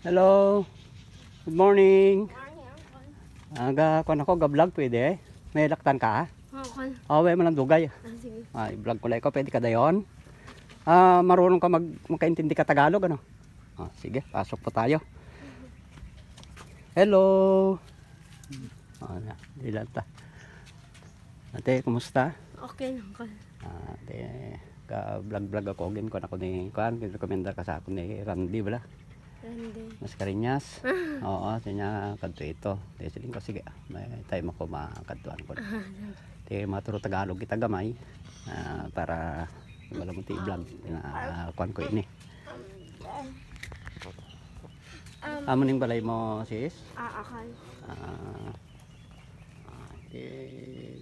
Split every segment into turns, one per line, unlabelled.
Hello. Good morning. Aga kon ako ga-vlog pwede. May laktan ka?
Okay.
Way man ang dugay.
Sige.
I-vlog ko lang ko pwede ka dayon. Marunong ka magkaintindi ka Tagalog ano? Sige, pasok po tayo. Hello. Ilan ta? Ate, kumusta?
Okay lang ko.
Ate, ka-vlog ako gin ko na ko ni kan, rekomenda ka sa ako ni Randy bala.
Randy.
Mascareñas. Oo, siya kadto ito. Siling ko sige, may time ako makadtuan ko. Te maturo Tagalog kita gamay para wala mo ti vlog na kuan ko ini. Amo ning balay mo sis?
Akal.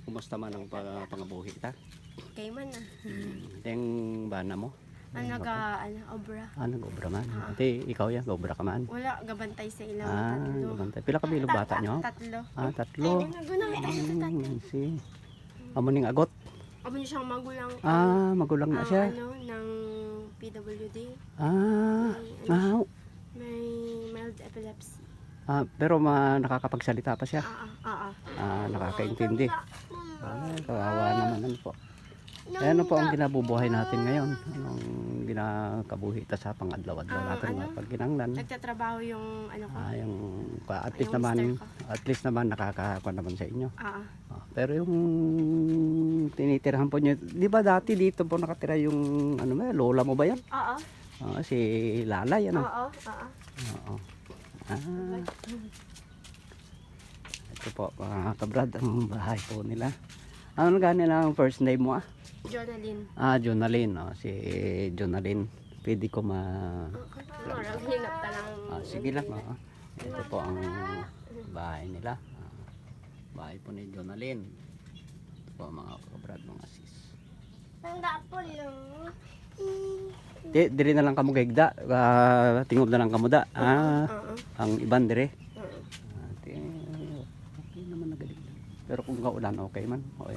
Kumusta man ang pangabuhi ta?
Kay man na.
Teng bana mo?
Obra.
Nag-obra man. Ate, ikaw yan, obra ka man.
Wala, gabantay sa ilaw. Tatlo.
Gabantay. Pila ka bilog bata nyo?
Tatlo.
Tatlo. Si. Amo ning agot?
Amo niya siyang magulang.
Magulang na siya.
Ng PWD. May mild epilepsy.
Pero nakakapagsalita pa siya. Nakakaintindi. Kawawa naman po. Ano po ang ginabubuhay natin ngayon? Anong ginakabuhi ta sa pangadlaw-adlaw natin pag ginanglan?
Nagtatrabaho yung
yung at least naman nakakakuha naman sa inyo. Pero yung tinitirahan po niyo, di ba dati dito po nakatira yung lola mo ba yan? Si Lalay ano? Oo. Ito po mga kabrad ang bahay po nila. Ano gani lang ang first name mo
Jonalyn.
Jonalyn. Si Jonalyn. Pwede ko
Hinap ta lang.
Sige lang. Ito po ang bahay nila. Bahay po ni Jonalyn. Ito po mga kabrad mga sis.
Tanda po lang.
Diri na lang kamo gigda. Tingob na lang kamo da. Ang iban dire. Okay naman nagaling. Pero kung kaulan okay man.
Pa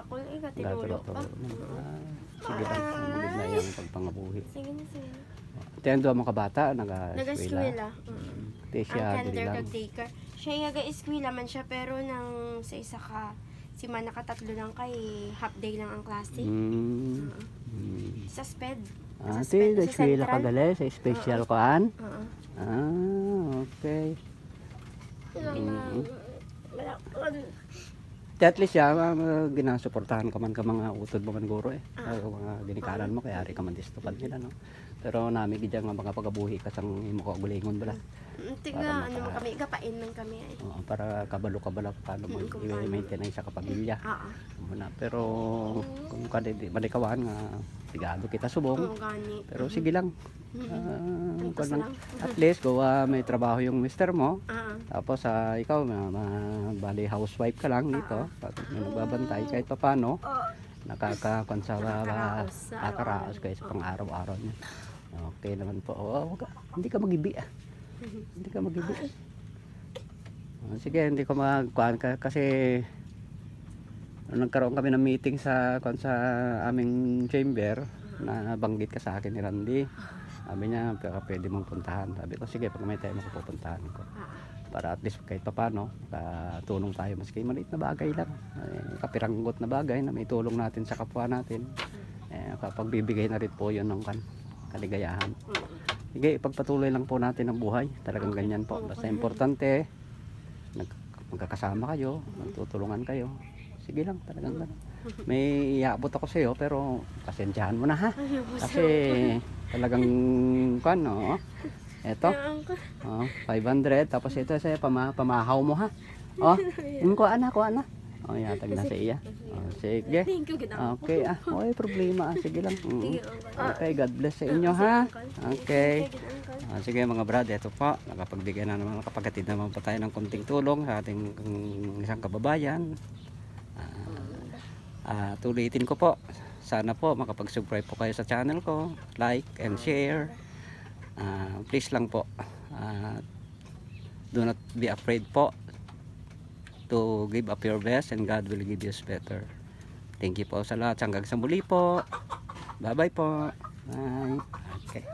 ko tinulog pa.
Sige lang. Magig na yung pagpangabuhi.
Sige na.
Tiyan doon mga bata
nag-eskwela.
Siya diri lang.
Daycare. Siya nag-eskwela man siya pero nang sa isa ka si man nakatatlo lang kay half day lang ang klase. Sa SPED.
Eskwela ka gali sa special kuan? Okay. At least ginasuportahan ka man ka mga utod mo man guro mga ginikanan mo kaya ari ka man distupad nila no. Pero nami gid nga mga pagabuhi ka sang imo ka gulingon bala.
Tiga kami gapain man kami ay.
Para kabalo paano mo i-maintain sa kapamilya. Pero kung ka di malikawan nga sigado kita subong. Pero sige lang. At least may trabaho yung mister mo. Tapos ikaw bali housewife ka lang dito. Nagbabantay kahit paano. Nakakaraos kayo sa pang-araw-araw niya. Okay naman po. Hindi ka magibi Hindi ka magibi. Sige, hindi ko magkuhan kasi nagkaroon kami ng meeting sa aming chamber na banggit ka sa akin ni Randy. Sabi niya, pwede mong puntahan. Sabi ko, sige, pag may time ako pupuntahan ko. Para at least kahit papano, makatulong tayo maski maliit na bagay lang. Kapiranggot na bagay na may tulong natin sa kapwa natin. Kapag bibigay na rin po yun ng kaligayahan. Sige, ipagpatuloy lang po natin ang buhay. Talagang ganyan po. Basta importante, magkakasama kayo, magtutulungan kayo. Sige lang, talagang ganun. May iabot ako sa iyo pero pasensyahan mo na ha. Kasi talagang eto. 500 tapos ito sa pamahaw mo ha. Kuha na. Yatag na sa iya. Sige. Okay problema. Sige lang. Okay, God bless sa inyo ha. Okay. Sige mga brad, ito po. Nakapagbigay na naman, nakapagatid naman po tayo ng konting tulong sa ating isang kababayan. Tulitin ko po. Sana po makapag-subscribe po kayo sa channel ko. Like and share. Please lang po. Do not be afraid po to give up your best and God will give you better. Thank you po sa lahat. Hanggang sa muli po. Bye bye po. Bye. Okay.